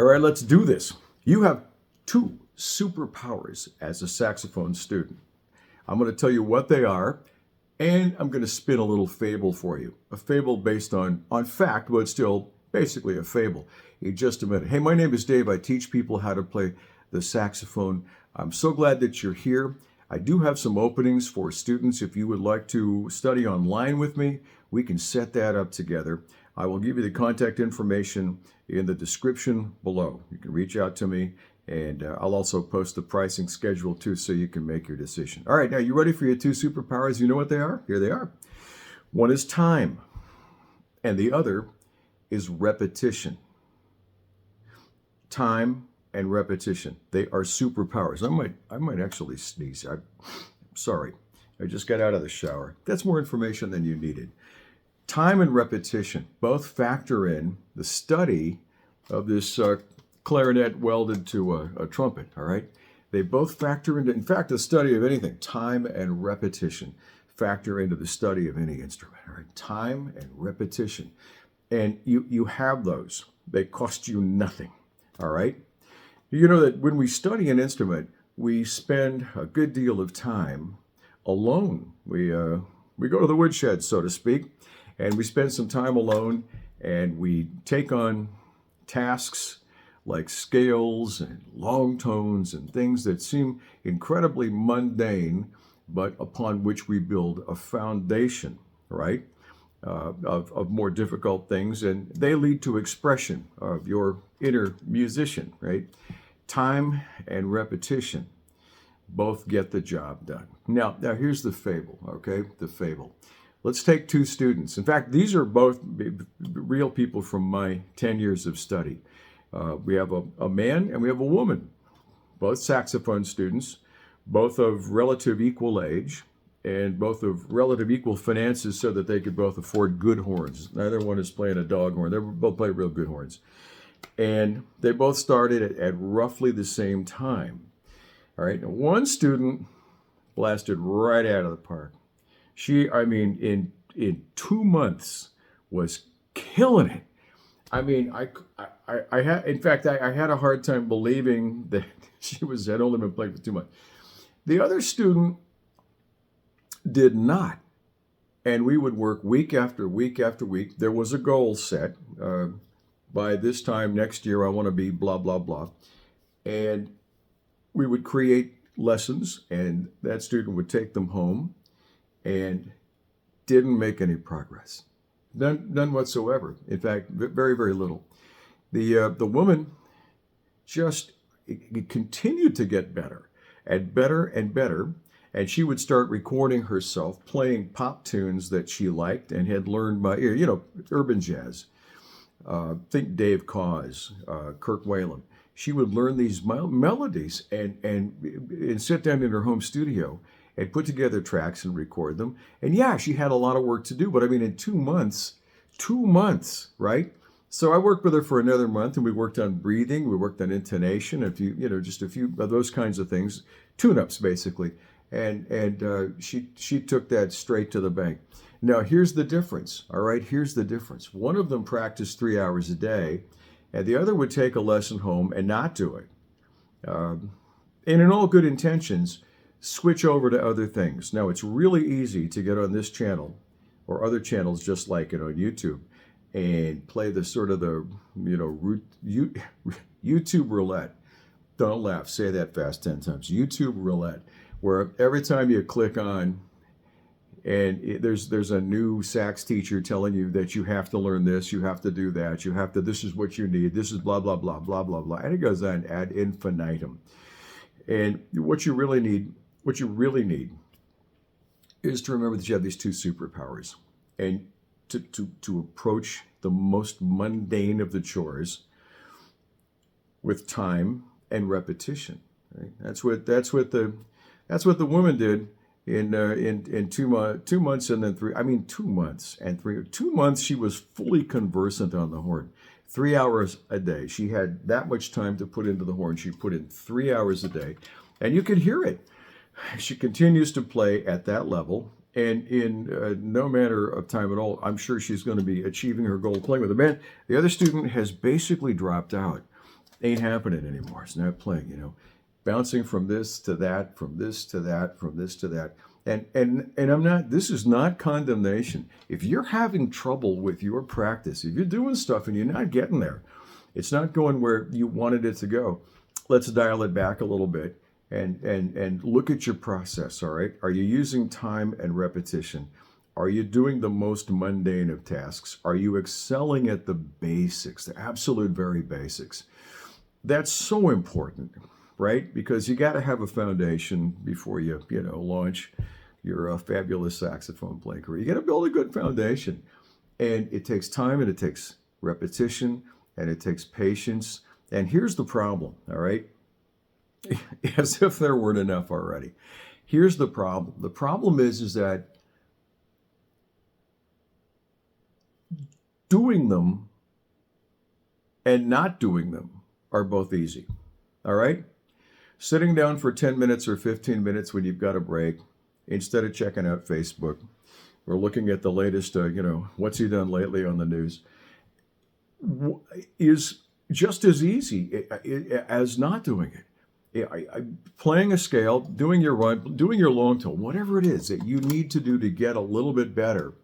All right, let's do this. You have two superpowers as a saxophone student. I'm going to tell you what they are, and I'm going to spin a little fable for you. A fable based on fact, but still basically a fable. In just a minute. Hey, my name is Dave. I teach people how to play the saxophone. I'm so glad that you're here. I do have some openings for students. If you would like to study online with me, we can set that up together. I will give you the contact information in the description below. You can reach out to me, and I'll also post the pricing schedule too, so you can make your decision. All right, now you ready for your two superpowers? You know what they are? Here they are. One is time, and the other is repetition. Time and repetition. They are superpowers. I might actually sneeze. I'm sorry. I just got out of the shower. That's more information than you needed. Time and repetition both factor in the study of this clarinet welded to a trumpet, all right? They both factor into, in fact, the study of anything, time and repetition factor into the study of any instrument, all right? Time and repetition. And you have those. They cost you nothing, all right? You know that when we study an instrument, we spend a good deal of time alone. We go to the woodshed, so to speak, and we spend some time alone, and we take on tasks like scales and long tones and things that seem incredibly mundane, but upon which we build a foundation, right, of more difficult things, and they lead to expression of your inner musician, right? Time and repetition both get the job done. Now here's the fable, okay? The fable. Let's take two students. In fact, these are both real people from my 10 years of study. We have a man and we have a woman, both saxophone students, both of relative equal age and both of relative equal finances so that they could both afford good horns. Neither one is playing a dog horn. They both play real good horns. And they both started at roughly the same time. All right, now one student blasted right out of the park. She, in 2 months was killing it. I had, in fact, I had a hard time believing that she had only been playing for 2 months. The other student did not. And we would work week after week after week. There was a goal set. By this time next year, I want to be blah, blah, blah. And we would create lessons, and that student would take them home and didn't make any progress. None whatsoever. In fact, very, very little. The woman just continued to get better and better and better. And she would start recording herself playing pop tunes that she liked and had learned by ear, urban jazz. Think Dave Cause, Kirk Whalum. She would learn these melodies and sit down in her home studio and put together tracks and record them. And yeah, she had a lot of work to do, but in 2 months, right? So I worked with her for another month, and we worked on breathing, we worked on intonation, just a few of those kinds of things, tune-ups basically. And she took that straight to the bank. Now here's the difference, all right? Here's the difference. One of them practiced 3 hours a day, and the other would take a lesson home and not do it. And in all good intentions, switch over to other things. Now, it's really easy to get on this channel or other channels just like it on YouTube and play the sort of the, YouTube roulette. Don't laugh. Say that fast 10 times. YouTube roulette, where every time you click on and there's a new sax teacher telling you that you have to learn this, you have to do that, this is what you need, this is blah, blah, blah, blah, blah, blah. And it goes on ad infinitum. And what you really need is to remember that you have these two superpowers, and to approach the most mundane of the chores with time and repetition. Right? That's what the woman did in 2 months and then 3. 2 months and 3. 2 months she was fully conversant on the horn. 3 hours a day. She had that much time to put into the horn. She put in 3 hours a day, and you could hear it. She continues to play at that level, and in no matter of time at all, I'm sure she's going to be achieving her goal playing with a band. The other student has basically dropped out. Ain't happening anymore. It's not playing, you know. Bouncing from this to that, from this to that, from this to that. And I'm not, this is not condemnation. If you're having trouble with your practice, if you're doing stuff and you're not getting there, it's not going where you wanted it to go, let's dial it back a little bit and look at your process, all right? Are you using time and repetition? Are you doing the most mundane of tasks? Are you excelling at the basics, the absolute very basics? That's so important, right? Because you got to have a foundation before you launch your fabulous saxophone playing career. You got to build a good foundation. And it takes time and it takes repetition and it takes patience. And here's the problem, all right? As if there weren't enough already. Here's the problem. The problem is that doing them and not doing them are both easy, all right? Sitting down for 10 minutes or 15 minutes when you've got a break, instead of checking out Facebook or looking at the latest, what's he done lately on the news, is just as easy as not doing it. Playing a scale, doing your run, doing your long tone, whatever it is that you need to do to get a little bit better,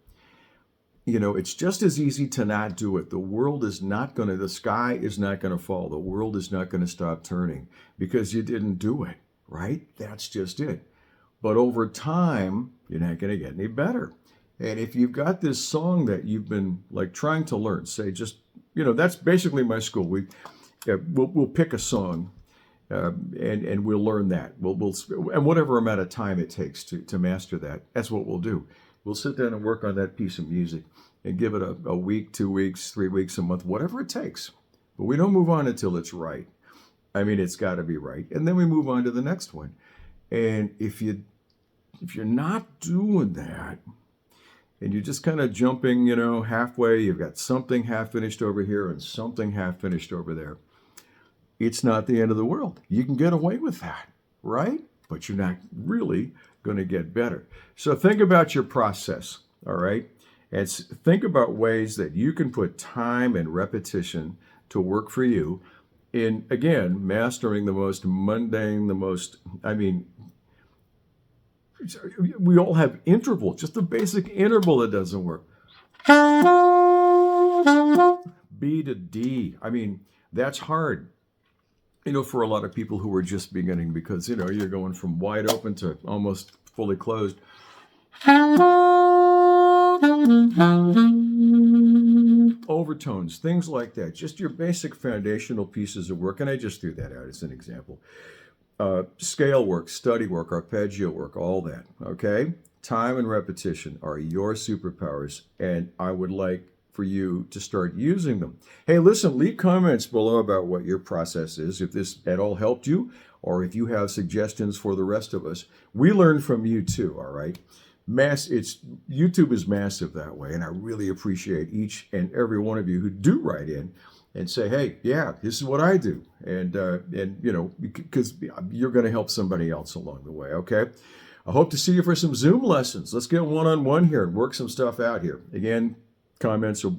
it's just as easy to not do it. The world is not going to, the sky is not going to fall. The world is not going to stop turning because you didn't do it, right? That's just it. But over time, you're not going to get any better. And if you've got this song that you've been like trying to learn, say just, that's basically my school. We'll pick a song and we'll learn that. And whatever amount of time it takes to master that, that's what we'll do. We'll sit down and work on that piece of music and give it a week, 2 weeks, 3 weeks, a month, whatever it takes. But we don't move on until it's right. I mean, it's got to be right. And then we move on to the next one. And if you're not doing that, and you're just kind of jumping, halfway, you've got something half finished over here and something half finished over there, it's not the end of the world. You can get away with that, right? But you're not really going to get better. So think about your process, all right? And think about ways that you can put time and repetition to work for you in, again, mastering the most mundane, we all have intervals, just the basic interval that doesn't work. B to D. That's hard. For a lot of people who are just beginning because, you're going from wide open to almost fully closed. Overtones, things like that. Just your basic foundational pieces of work. And I just threw that out as an example. Scale work, study work, arpeggio work, all that, okay? Time and repetition are your superpowers, and I would like for you to start using them. Hey, listen, leave comments below about what your process is, if this at all helped you, or if you have suggestions for the rest of us. We learn from you too, all right? YouTube is massive that way, and I really appreciate each and every one of you who do write in and say, hey, yeah, this is what I do. And because you're going to help somebody else along the way, okay? I hope to see you for some Zoom lessons. Let's get one-on-one here and work some stuff out here. Again, comments or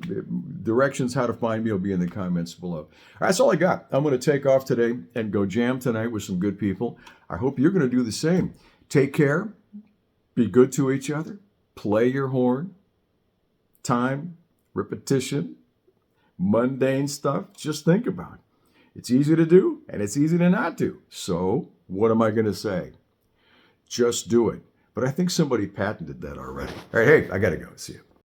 directions how to find me will be in the comments below. That's all I got. I'm going to take off today and go jam tonight with some good people. I hope you're going to do the same. Take care. Be good to each other. Play your horn. Time, repetition, mundane stuff. Just think about it. It's easy to do and it's easy to not do. So what am I going to say? Just do it. But I think somebody patented that already. All right, hey, I got to go. See you.